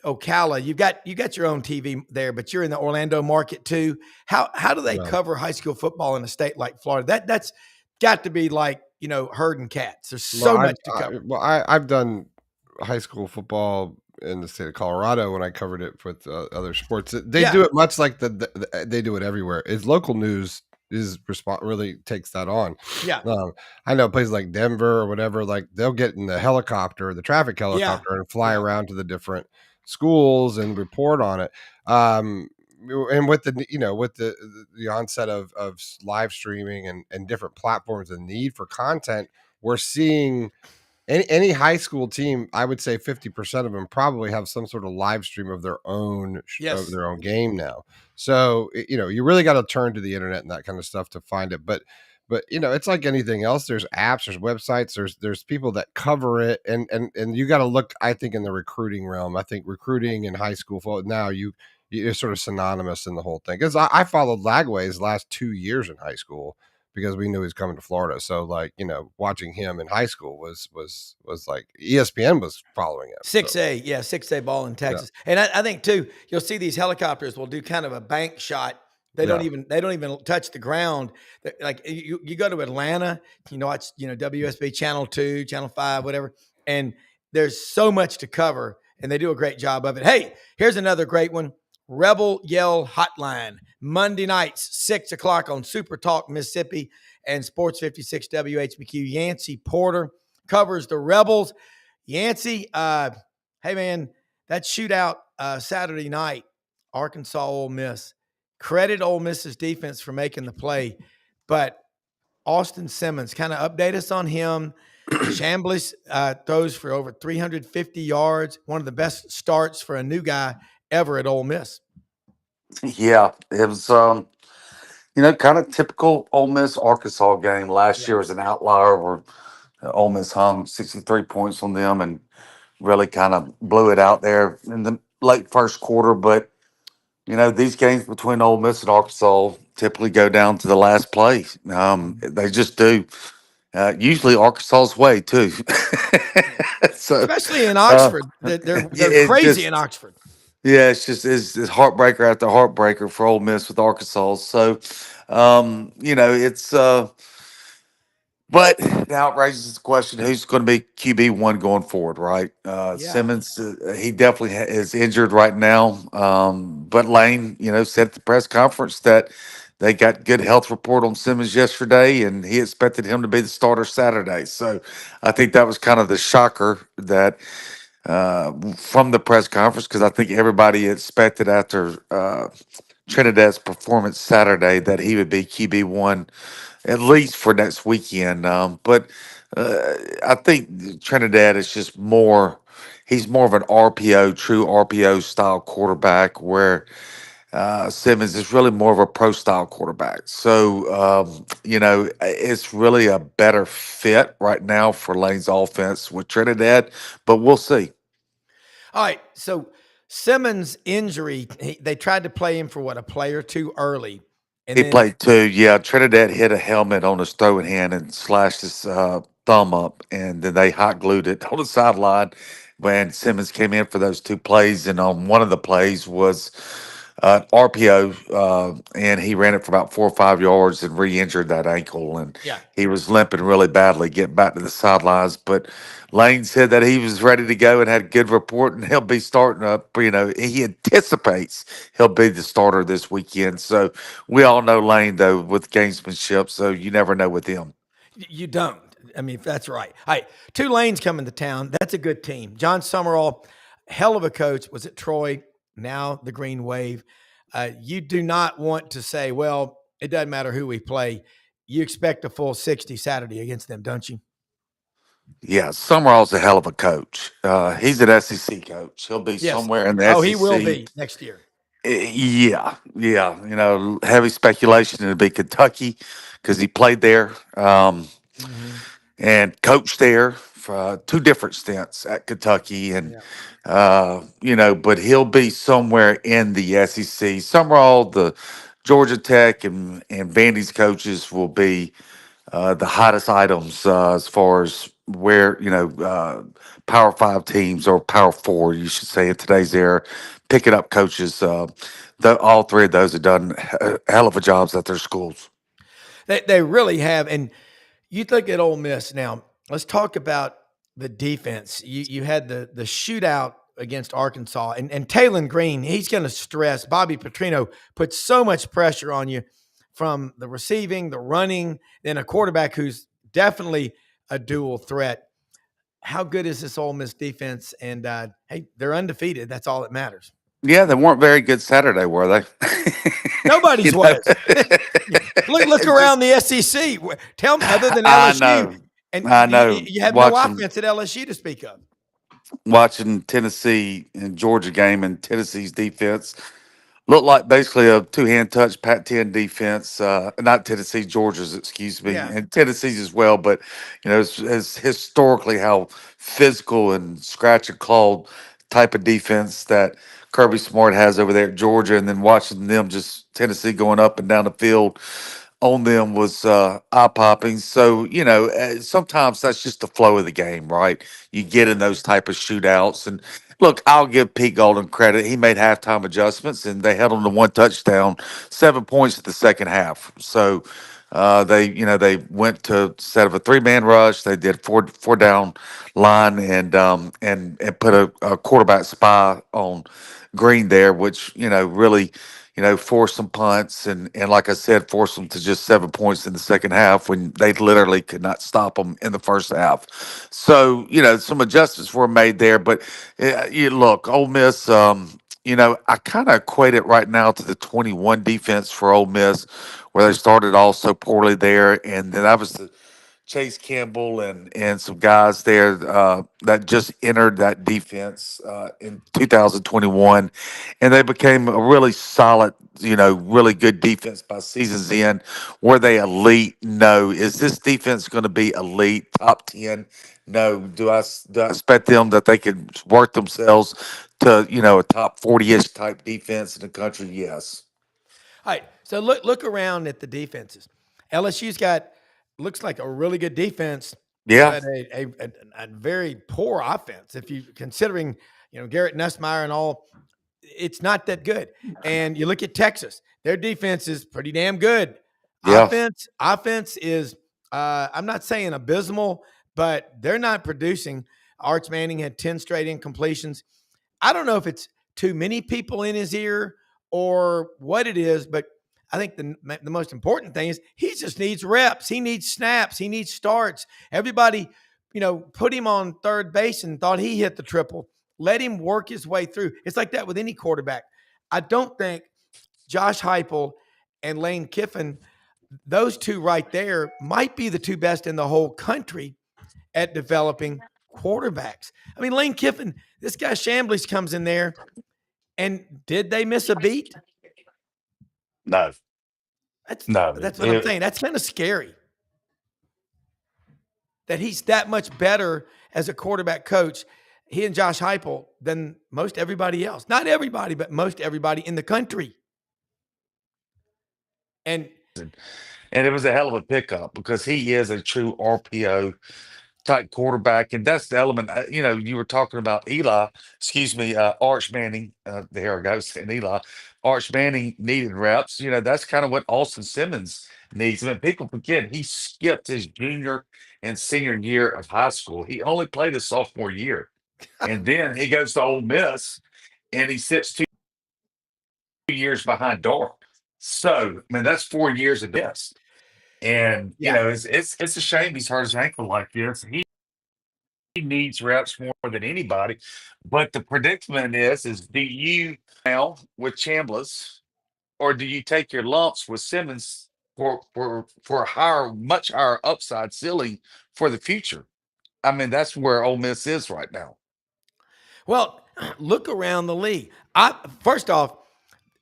Ocala. You got your own TV there, but you're in the Orlando market too. How do they cover high school football in a state like Florida? That's got to be like, you know, herding cats. There's so much to cover. I've done high school football in the state of Colorado when I covered it with other sports. They do it much like they do it everywhere. It's local news really takes that on. Yeah. I know places like Denver or whatever, like they'll get in the traffic helicopter and fly around to the different schools and report on it. And with the onset of live streaming and different platforms and need for content, we're seeing any high school team, I would say 50% of them probably have some sort of live stream of their own game now. So, you really got to turn to the internet and that kind of stuff to find it. But it's like anything else. There's apps, there's websites, there's people that cover it. And you got to look, I think, in the recruiting realm. I think recruiting in high school now you're sort of synonymous in the whole thing. Because I followed Lagway's last 2 years in high school because we knew he was coming to Florida. So watching him in high school was like ESPN was following him. 6A, 6A ball in Texas. Yeah. And I think too, you'll see these helicopters will do kind of a bank shot. They don't even touch the ground. Like you go to Atlanta, watch, WSB Channel 2, Channel 5, whatever. And there's so much to cover and they do a great job of it. Hey, here's another great one. Rebel Yell Hotline, Monday nights, 6:00 on Super Talk Mississippi and Sports 56 WHBQ. Yancy Porter covers the Rebels. Yancy, hey man, that shootout Saturday night, Arkansas Ole Miss. Credit Ole Miss's defense for making the play, but Austin Simmons, kind of update us on him. Chambliss throws for over 350 yards, one of the best starts for a new guy ever at Ole Miss. Yeah, it was, kind of typical Ole Miss Arkansas game. Last year was an outlier where Ole Miss hung 63 points on them and really kind of blew it out there in the late first quarter. But, these games between Ole Miss and Arkansas typically go down to the last play. They just do. Usually Arkansas's way, too. So, especially in Oxford. They're crazy in Oxford. Yeah, it's heartbreaker after heartbreaker for Ole Miss with Arkansas. So, it's but the outrage is the question: who's going to be QB1 going forward? Right? Simmons, he definitely is injured right now. But Lane, said at the press conference that they got good health report on Simmons yesterday, and he expected him to be the starter Saturday. So, I think that was kind of the shocker that. from the press conference because I think everybody expected after Trinidad's performance Saturday that he would be QB1 at least for next weekend. But I think Trinidad is just more. He's more of an RPO, true RPO style quarterback, where Simmons is really more of a pro style quarterback. So, it's really a better fit right now for Lane's offense with Trinidad, but we'll see. All right. So Simmons' injury, they tried to play him for a play or two early. And He then played too. Yeah, Trinidad hit a helmet on his throwing hand and slashed his thumb up, and then they hot glued it on the sideline when Simmons came in for those two plays. And on one of the plays was RPO, and he ran it for about 4 or 5 yards and re-injured that ankle, and yeah, he was limping really badly getting back to the sidelines. But Lane said that he was ready to go and had a good report, and he'll be starting up. He anticipates he'll be the starter this weekend. So we all know Lane though with gamesmanship, so you never know with him. you don't. I mean, that's right. All right. Tulane's coming to town. That's a good team. John Summerall, hell of a coach, was at Troy, now the Green Wave. You do not want to say, well, it doesn't matter who we play. You expect a full 60 Saturday against them, don't you? Yeah, Summerall's a hell of a coach. He's an SEC coach. He'll be Yes. somewhere in the Oh, SEC. he will be next year. Yeah. Heavy speculation it'll be Kentucky because he played there and coached there for two different stints at Kentucky, and but he'll be somewhere in the SEC. Summerall, the Georgia Tech and Vandy's coaches will be the hottest items as far as where Power Five teams or Power Four, you should say, in today's era, picking up coaches. All three of those have done hell of a jobs at their schools. They really have. And you look at Ole Miss now. Let's talk about the defense. You had the shootout against Arkansas, and Taylon Green. He's going to stress. Bobby Petrino puts so much pressure on you from the receiving, the running, then a quarterback who's definitely a dual threat. How good is this Ole Miss defense? And hey, they're undefeated. That's all that matters. Yeah, they weren't very good Saturday, were they? Nobody's was. Look around the SEC. Tell me, other than LSU, I know. You have no offense at LSU to speak of. Watching Tennessee and Georgia game, and Tennessee's defense looked like basically a two-hand touch Pac-10 defense. Not Tennessee, Georgia's, excuse me, and Tennessee's as well. But it's historically how physical and scratch and claw type of defense that Kirby Smart has over there at Georgia, and then watching them just Tennessee going up and down the field on them was eye-popping. So sometimes that's just the flow of the game, right? You get in those type of shootouts, and look, I'll give Pete Golden credit. He made halftime adjustments, and they held on to one touchdown, 7 points at the second half. So they went to instead of a three-man rush, they did four down line and put a quarterback spy on Green there, which really forced some punts and like I said, forced them to just 7 points in the second half when they literally could not stop them in the first half. So some adjustments were made there, but you look, Ole Miss. I kind of equate it right now to the 21 defense for Ole Miss, where they started all so poorly there, and then that was the Chase Campbell and some guys there that just entered that defense in 2021, and they became a really solid, really good defense by season's end. Were they elite? No. Is this defense going to be elite, top 10? No. Do I expect them that they could work themselves to a top 40-ish type defense in the country? Yes. All right. So look around at the defenses. LSU's got looks like a really good defense, Yeah. but a very poor offense. If you considering Garrett Nussmeier and all, it's not that good. And you look at Texas, their defense is pretty damn good. Yeah. Offense is I'm not saying abysmal, but they're not producing. Arch Manning had 10 straight incompletions. I don't know if it's too many people in his ear or what it is, but I think the most important thing is he just needs reps. He needs snaps. He needs starts. Everybody put him on third base and thought he hit the triple. Let him work his way through. It's like that with any quarterback. I don't think Josh Heupel and Lane Kiffin, those two right there, might be the two best in the whole country at developing quarterbacks. I mean, Lane Kiffin, this guy Shambliss comes in there, and did they miss a beat? No, That's no. what I'm saying. That's kind of scary. That he's that much better as a quarterback coach, he and Josh Heupel, than most everybody else. Not everybody, but most everybody in the country. And it was a hell of a pickup because he is a true RPO type quarterback, and that's the element. You were talking about Arch Manning. There I go, saying Eli. Arch Manning needed reps. That's kind of what Austin Simmons needs. I mean, people forget he skipped his junior and senior year of high school. He only played his sophomore year, and then he goes to Ole Miss, and he sits 2 years behind Dart. So, I mean, that's 4 years of this. And it's a shame he's hurt his ankle like this. He needs reps more than anybody. But the predicament is do you now with Chambliss, or do you take your lumps with Simmons for a much higher upside ceiling for the future? I mean, that's where Ole Miss is right now. Well, look around the league. First off,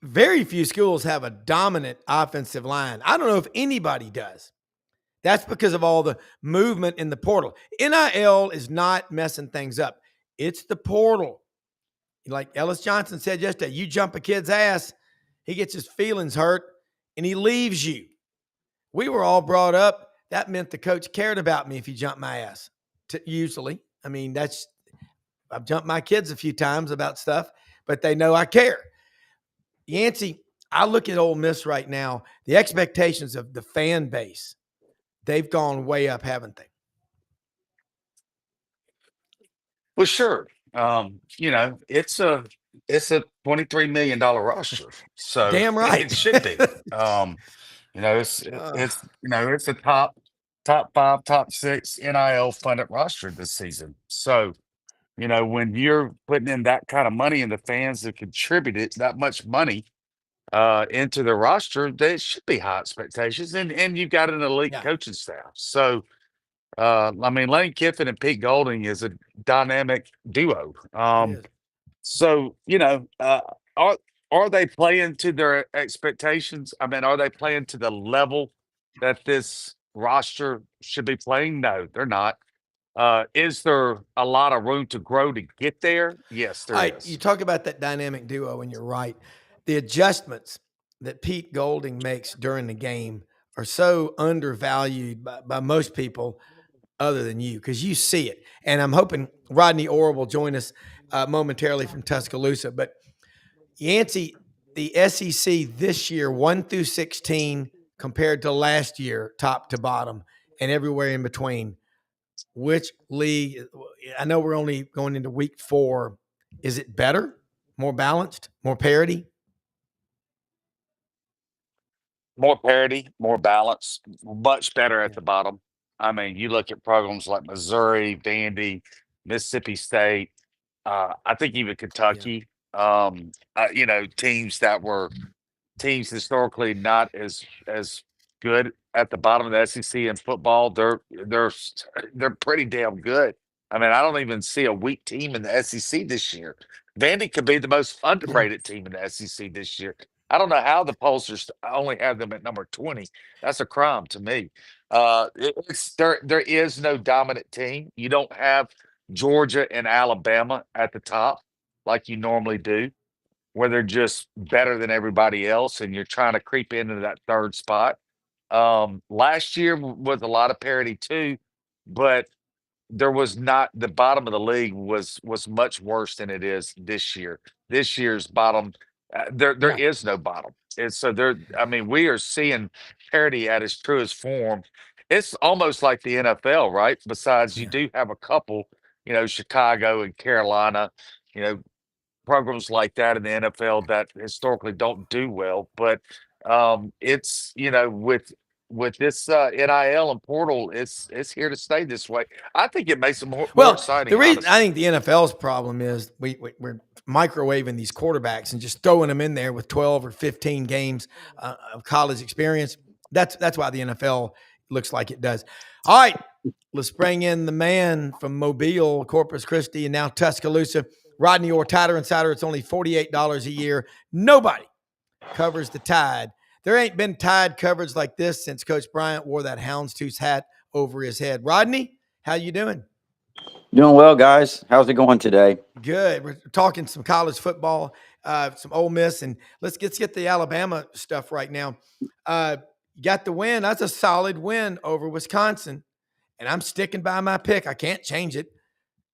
very few schools have a dominant offensive line. I don't know if anybody does. That's because of all the movement in the portal. NIL is not messing things up. It's the portal. Like Ellis Johnson said yesterday, you jump a kid's ass, he gets his feelings hurt, and he leaves you. We were all brought up. That meant the coach cared about me if he jumped my ass, usually. I mean, I've jumped my kids a few times about stuff, but they know I care. Yancy, I look at Ole Miss right now, the expectations of the fan base, they've gone way up, haven't they? Well, sure. It's a $23 million roster, so Damn right. it should be. It's a top 5, top 6 NIL funded roster this season. So, when you're putting in that kind of money and the fans have contributed that much money into the roster, there should be high expectations, and you've got an elite coaching staff. So, I mean, Lane Kiffin and Pete Golding is a dynamic duo. So, are they playing to their expectations? I mean, are they playing to the level that this roster should be playing? No, they're not. Is there a lot of room to grow to get there? Yes, there is. You talk about that dynamic duo, and you're right. The adjustments that Pete Golding makes during the game are so undervalued by most people other than you, because you see it. And I'm hoping Rodney Orr will join us momentarily from Tuscaloosa. But Yancy, the SEC this year, 1 through 16, compared to last year, top to bottom, and everywhere in between. Which league? I know we're only going into week 4. Is it better, more balanced, more parity? More parity, more balance, much better at the bottom. I mean, you look at programs like Missouri, Vandy, Mississippi State, I think even Kentucky, teams that were teams historically not as good at the bottom of the SEC in football, they're pretty damn good. I mean, I don't even see a weak team in the SEC this year. Vandy could be the most underrated team in the SEC this year. I don't know how the pollsters only have them at number 20. That's a crime to me. There is no dominant team. You don't have Georgia and Alabama at the top like you normally do, where they're just better than everybody else, and you're trying to creep into that third spot. Last year was a lot of parity too, but there was not the bottom of the league was much worse than it is this year. This year's bottom, there is no bottom. And so I mean, we are seeing parity at its truest form. It's almost like the NFL, right? Besides, you do have a couple, Chicago and Carolina, you know, programs like that in the NFL that historically don't do well. But it's, with with this NIL and portal, it's here to stay this way. I think it makes it more Well, exciting. the reason honestly. I think the NFL's problem is we're microwaving these quarterbacks and just throwing them in there with 12 or 15 games of college experience. That's why the NFL looks like it does. All right, let's bring in the man from Mobile, Corpus Christi, and now Tuscaloosa, Rodney Orr, Tighter Insider. It's only $48 a year. Nobody covers the Tide. There ain't been Tide coverage like this since Coach Bryant wore that houndstooth hat over his head. Rodney, how you doing? Doing well, guys. How's it going today? Good. We're talking some college football, some Ole Miss, and let's get the Alabama stuff right now. You got the win. That's a solid win over Wisconsin, and I'm sticking by my pick. I can't change it.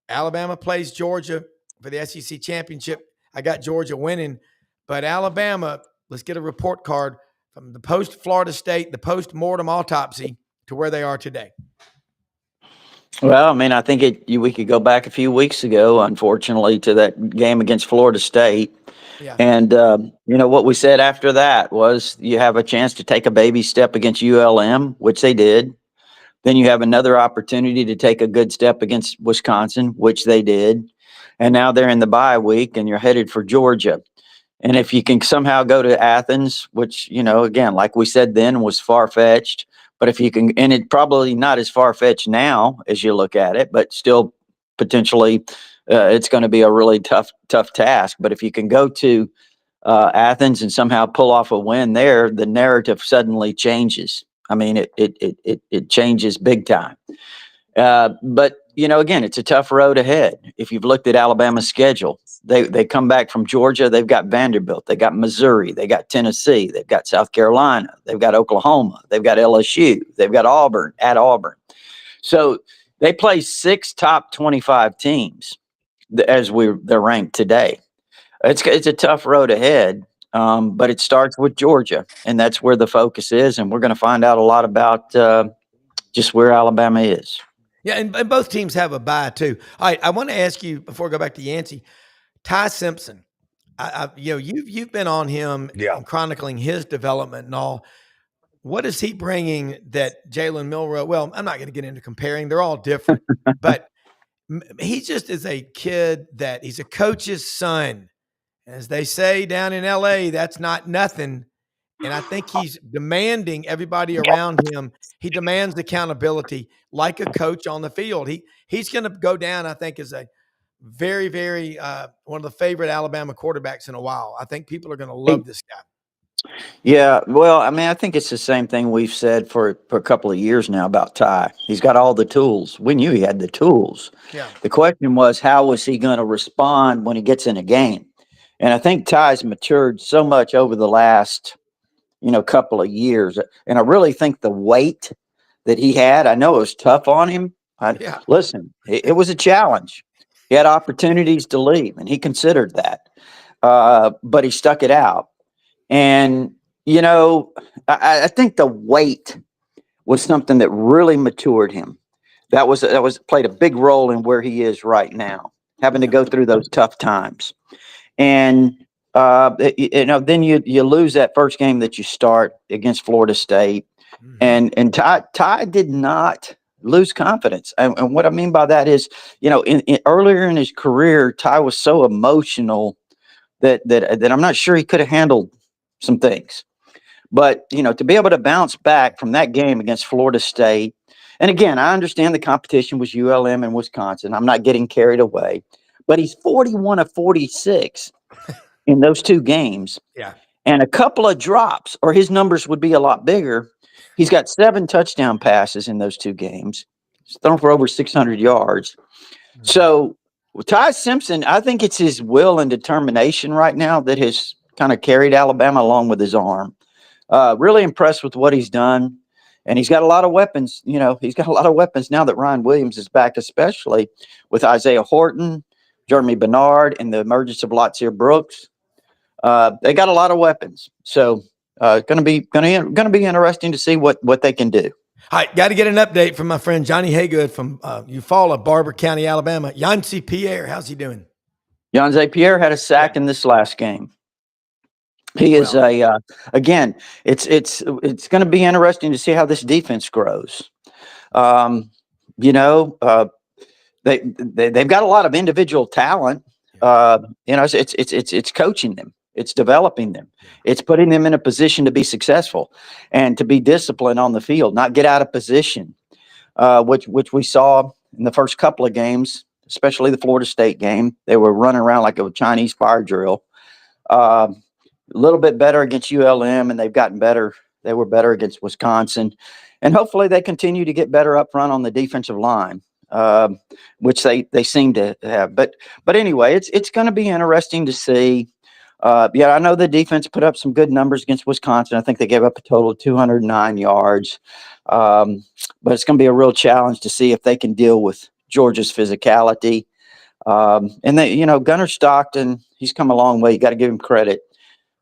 Alabama plays Georgia for the SEC championship. I got Georgia winning, but Alabama, let's get a report card from the post-Florida State, the post-mortem autopsy to where they are today. Well, I mean, I think we could go back a few weeks ago, unfortunately, to that game against Florida State. Yeah. And, what we said after that was you have a chance to take a baby step against ULM, which they did. Then you have another opportunity to take a good step against Wisconsin, which they did. And now they're in the bye week and you're headed for Georgia. And if you can somehow go to Athens, which, again, like we said then, was far-fetched, but if you can, and it's probably not as far-fetched now as you look at it, but still potentially it's going to be a really tough task. But if you can go to Athens and somehow pull off a win there, the narrative suddenly changes. I mean, it changes big time. But, again, it's a tough road ahead. If you've looked at Alabama's schedule, they come back from Georgia. They've got Vanderbilt. They got Missouri. They got Tennessee. They've got South Carolina. They've got Oklahoma. They've got LSU. They've got Auburn at Auburn. So they play 6 top 25 teams as they're ranked today. It's a tough road ahead, but it starts with Georgia, and that's where the focus is. And we're going to find out a lot about just where Alabama is. Yeah, and both teams have a bye too. All right, I want to ask you before I go back to Yancy, Ty Simpson. You've been on him and chronicling his development and all. What is he bringing that Jalen Milroe? Well, I'm not going to get into comparing; they're all different. But he just is a kid that he's a coach's son, as they say down in LA. That's not nothing. And I think he's demanding everybody around him. He demands accountability like a coach on the field. He's going to go down, I think, as a very, very one of the favorite Alabama quarterbacks in a while. I think people are going to love this guy. Yeah, well, I mean, I think it's the same thing we've said for a couple of years now about Ty. He's got all the tools. We knew he had the tools. Yeah. The question was, how was he going to respond when he gets in a game? And I think Ty's matured so much over the last couple of years. And I really think the weight that he had, I know it was tough on him. Listen, it was a challenge. He had opportunities to leave, and he considered that. But he stuck it out. And, I think the weight was something that really matured him. That played a big role in where he is right now, having to go through those tough times. And then you lose that first game that you start against Florida State, and Ty did not lose confidence. And what I mean by that is, earlier in his career, Ty was so emotional that I'm not sure he could have handled some things. But to be able to bounce back from that game against Florida State, and again, I understand the competition was ULM and Wisconsin. I'm not getting carried away, but he's 41 of 46. In those 2 games, and a couple of drops, or his numbers would be a lot bigger. He's got 7 touchdown passes in those 2 games. He's thrown for over 600 yards. So with Ty Simpson, I think it's his will and determination right now that has kind of carried Alabama along with his arm. Really impressed with what he's done. And he's got a lot of weapons. He's got a lot of weapons now that Ryan Williams is back, especially with Isaiah Horton, Jeremy Bernard, and the emergence of Latsier Brooks. They got a lot of weapons, so going to be interesting to see what they can do. All right, got to get an update from my friend Johnny Haygood from Eufaula, Barber County, Alabama. Yancy Pierre, how's he doing? Yancy Pierre had a sack in this last game. He is again. It's going to be interesting to see how this defense grows. You know, they've got a lot of individual talent. You know, it's coaching them, it's developing them, it's putting them in a position to be successful and to be disciplined on the field, not get out of position, which we saw in the first couple of games, especially the Florida State game. They were running around like a Chinese fire drill. A little bit better against ULM, and they've gotten better. They were better against Wisconsin, and hopefully they continue to get better up front on the defensive line, which they seem to have. But anyway, it's going to be interesting to see. Yeah, I know the defense put up some good numbers against Wisconsin. I think they gave up a total of 209 yards. But it's going to be a real challenge to see if they can deal with Georgia's physicality. And they, you know, Gunnar Stockton, he's come a long way. You got to give him credit.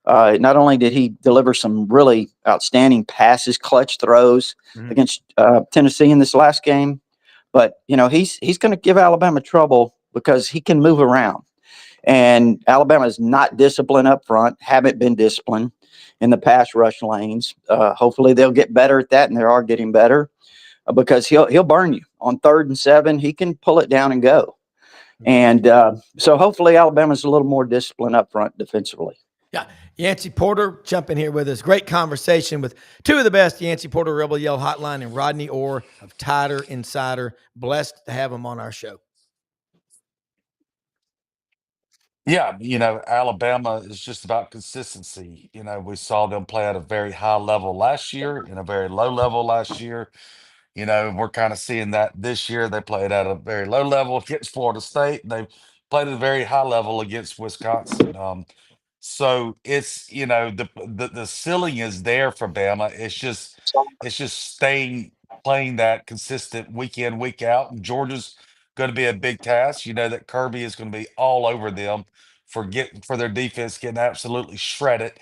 Not only did he deliver some really outstanding passes, clutch throws against Tennessee in this last game, but you know he's going to give Alabama trouble because he can move around. And Alabama is not disciplined up front, haven't been disciplined in the pass rush lanes. Hopefully they'll get better at that, and they are getting better because he'll burn you on 3rd and 7. He can pull it down and go. And so hopefully Alabama's a little more disciplined up front defensively. Yeah. Yancy Porter jumping here with us. Great conversation with two of the best, Yancy Porter, Rebel Yell Hotline, and Rodney Orr of Tider Insider. Blessed to have him on our show. Yeah, you know, Alabama is just about consistency. You know, we saw them play at a very high level last year and a very low level last year. You know, we're kind of seeing that this year. They played at a very low level against Florida State. They played at a very high level against Wisconsin. So it's, you know, the ceiling is there for Bama. It's just staying playing that consistent week in, week out. And Georgia's going to be a big task. You know that Kirby is going to be all over them for their defense getting absolutely shredded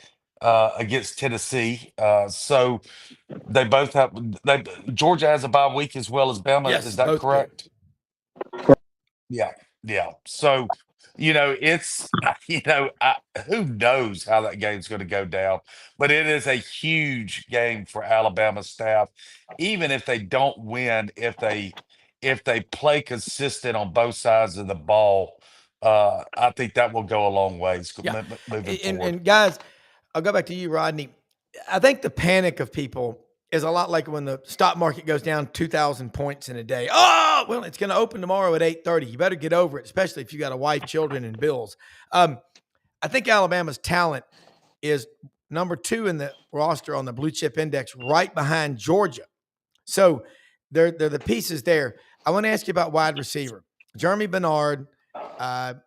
against Tennessee. So they both have Georgia has a bye week as well as Bama. Yes, Is that both do. correct? Yeah, yeah. So, you know, it's who knows how that game's going to go down, but it is a huge game for Alabama staff. Even if they don't win, if they play consistent on both sides of the ball, I think that will go a long ways moving forward. And guys, I'll go back to you, Rodney. I think the panic of people is a lot like when the stock market goes down 2,000 points in a day. Oh, well, it's going to open tomorrow at 8:30. You better get over it, especially if you got a wife, children, and bills. I think Alabama's talent is number 2 in the roster on the blue chip index, right behind Georgia. So they're the pieces there. I want to ask you about wide receiver. Jeremy Bernard,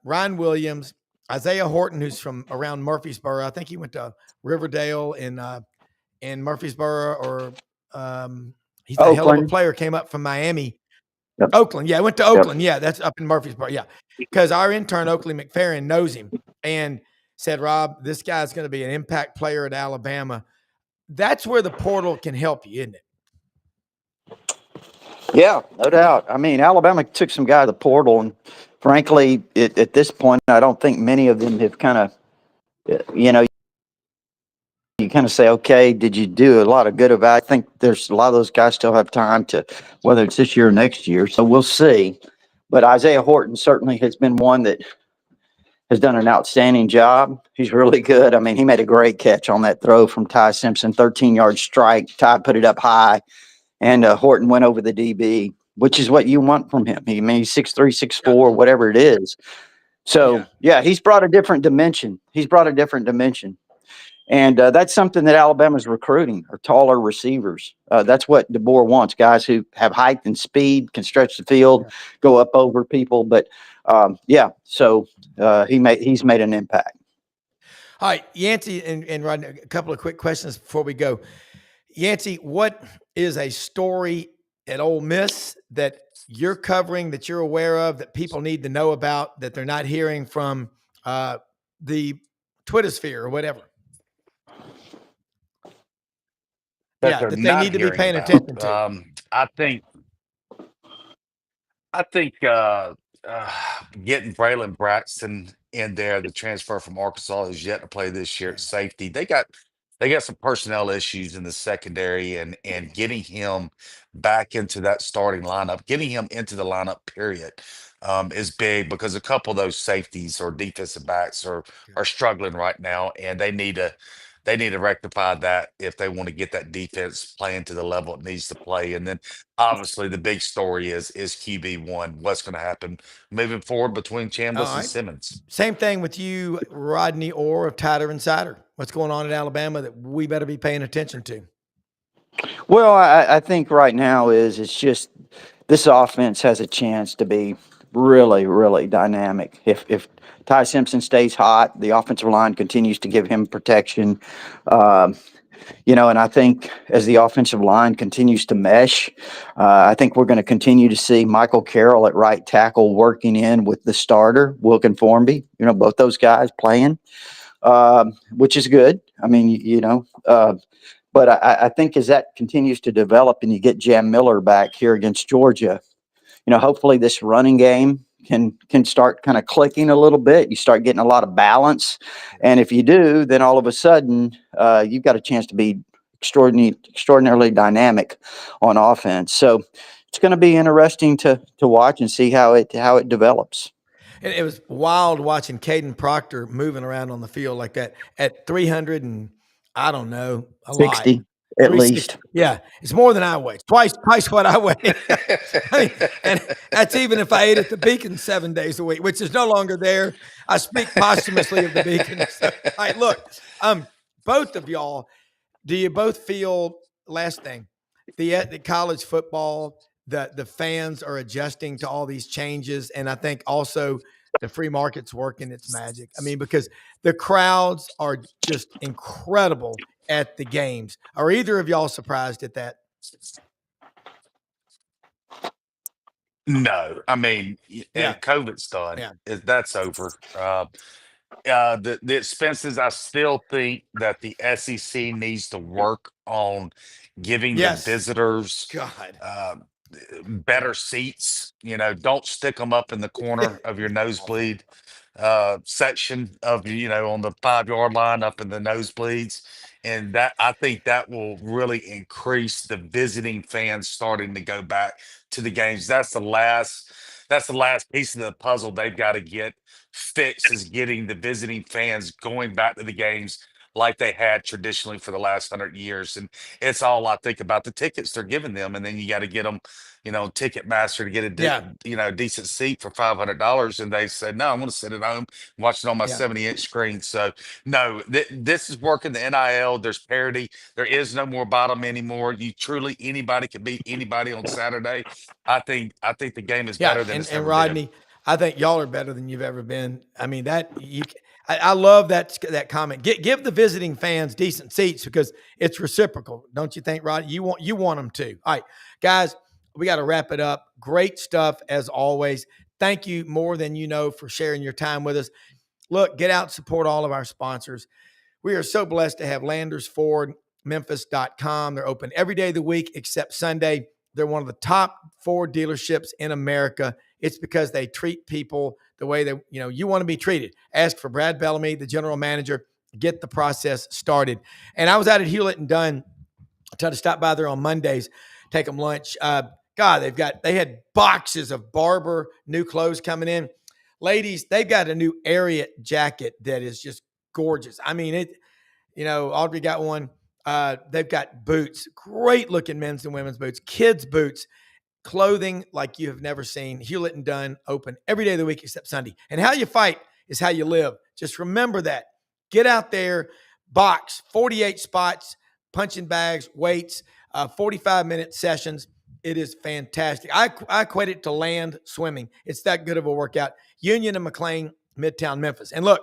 Ryan Williams, Isaiah Horton, who's from around Murfreesboro. I think he went to Riverdale in Murfreesboro, or he's a hell of a player, came up from Miami. Yep. Oakland. Yeah, I went to Oakland. Yep. Yeah, that's up in Murfreesboro. Yeah, because our intern, Oakley McFerrin, knows him and said, Rob, this guy's going to be an impact player at Alabama. That's where the portal can help you, isn't it? Yeah, no doubt. I mean, Alabama took some guy to the portal, and frankly, at this point, I don't think many of them have kind of, you know, you kind of say, okay, did you do a lot of good about it? I think there's a lot of those guys still have time to, whether it's this year or next year. So we'll see. But Isaiah Horton certainly has been one that has done an outstanding job. He's really good. I mean, he made a great catch on that throw from Ty Simpson, 13-yard strike. Ty put it up high, and Horton went over the DB, which is what you want from him. He's 6'3", 6'4", whatever it is. So, yeah, he's brought a different dimension. And that's something that Alabama's recruiting, are taller receivers. That's what DeBoer wants, guys who have height and speed, can stretch the field, go up over people. But, so he's made an impact. All right, Yancy and Rodney, a couple of quick questions before we go. Yancy, what is a story at Ole Miss that you're covering, that you're aware of, that people need to know about, that they're not hearing from the Twitter sphere or whatever? That they need to be paying attention to. I think getting Braylon Braxton in there, the transfer from Arkansas, is yet to play this year at safety. They got some personnel issues in the secondary, and getting him back into that starting lineup, getting him into the lineup period, is big, because a couple of those safeties or defensive backs are struggling right now, and they need to rectify that if they want to get that defense playing to the level it needs to play. And then obviously the big story is QB1. What's going to happen moving forward between Chambliss All and right. Simmons? Same thing with you, Rodney Orr of Tighter Insider. What's going on in Alabama that we better be paying attention to? Well, I think right now it's just this offense has a chance to be really, really dynamic. If Ty Simpson stays hot, the offensive line continues to give him protection. And I think as the offensive line continues to mesh, I think we're going to continue to see Michael Carroll at right tackle working in with the starter, Wilkin Formby, both those guys playing, which is good. I mean, but I think as that continues to develop and you get Jam Miller back here against Georgia, hopefully this running game can start kind of clicking a little bit. You start getting a lot of balance. And if you do, then all of a sudden you've got a chance to be extraordinarily dynamic on offense. So it's going to be interesting to watch and see how it develops. And it was wild watching Caden Proctor moving around on the field like that at 300 and I don't know, 60 lot. at least. Yeah, it's more than I weigh. Twice what I weigh. I mean, and that's even if I ate at the Beacon 7 days a week, which is no longer there. I speak posthumously of the Beacon. So, all right, look, both of y'all, do you both feel, last thing, the college football, the fans are adjusting to all these changes, and I think also the free market's working its magic. I mean, because the crowds are just incredible at the games. Are either of y'all surprised at that? No, I mean, Yeah. COVID's done. Yeah. That's over. The expenses, I still think that the SEC needs to work on giving the Yes. visitors God. better seats. Don't stick them up in the corner of your nosebleed section of on the 5 yard line up in the nosebleeds. And that, I think that will really increase the visiting fans starting to go back to the games. That's the last piece of the puzzle they've got to get fixed, is getting the visiting fans going back to the games like they had traditionally for the last 100 years. And it's all, I think, about the tickets they're giving them, and then you got to get them, Ticketmaster, to get a decent seat for $500. And they said, no, I'm going to sit at home and watch it on my 70-inch screen. So no, this is working. The NIL, there's parity. There is no more bottom anymore. Anybody can beat anybody on Saturday. I think the game is better than it's ever Rodney, been. I think y'all are better than you've ever been. I mean, I love that comment. Give the visiting fans decent seats because it's reciprocal, don't you think, Rodney? You want them to. All right, guys, we got to wrap it up. Great stuff as always. Thank you more than you know for sharing your time with us. Look, get out and support all of our sponsors. We are so blessed to have Landers Ford, Memphis.com. They're open every day of the week except Sunday. They're one of the top Ford dealerships in America. It's because they treat people the way that you want to be treated. Ask for Brad Bellamy, the general manager. Get the process started. And I was out at Hewlett and Dunn. I tried to stop by there on Mondays, take them lunch. They had boxes of Barber new clothes coming in. Ladies, they've got a new Ariat jacket that is just gorgeous. I mean, Audrey got one. They've got boots, great looking men's and women's boots, kids' boots, clothing like you have never seen. Hewlett and Dunn open every day of the week except Sunday. And how you fight is how you live. Just remember that. Get out there, box, 48 spots, punching bags, weights, 45-minute sessions. It is fantastic. I equate it to land swimming. It's that good of a workout. Union and McLean, Midtown Memphis. And look,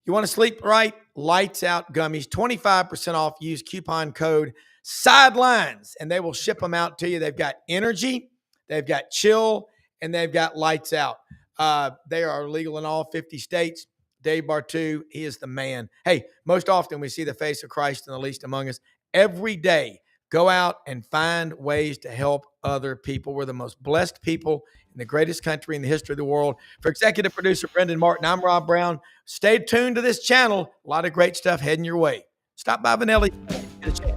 you want to sleep right? Lights Out Gummies, 25% off. Use coupon code Sidelines, and they will ship them out to you. They've got energy, they've got chill, and they've got lights out. They are legal in all 50 states. Dave Bartu, he is the man. Hey, most often we see the face of Christ in the least among us. Every day, go out and find ways to help other people. We're the most blessed people in the greatest country in the history of the world. For executive producer Brenden Martin, I'm Rob Browne. Stay tuned to this channel. A lot of great stuff heading your way. Stop by Vanelli. Get a chance.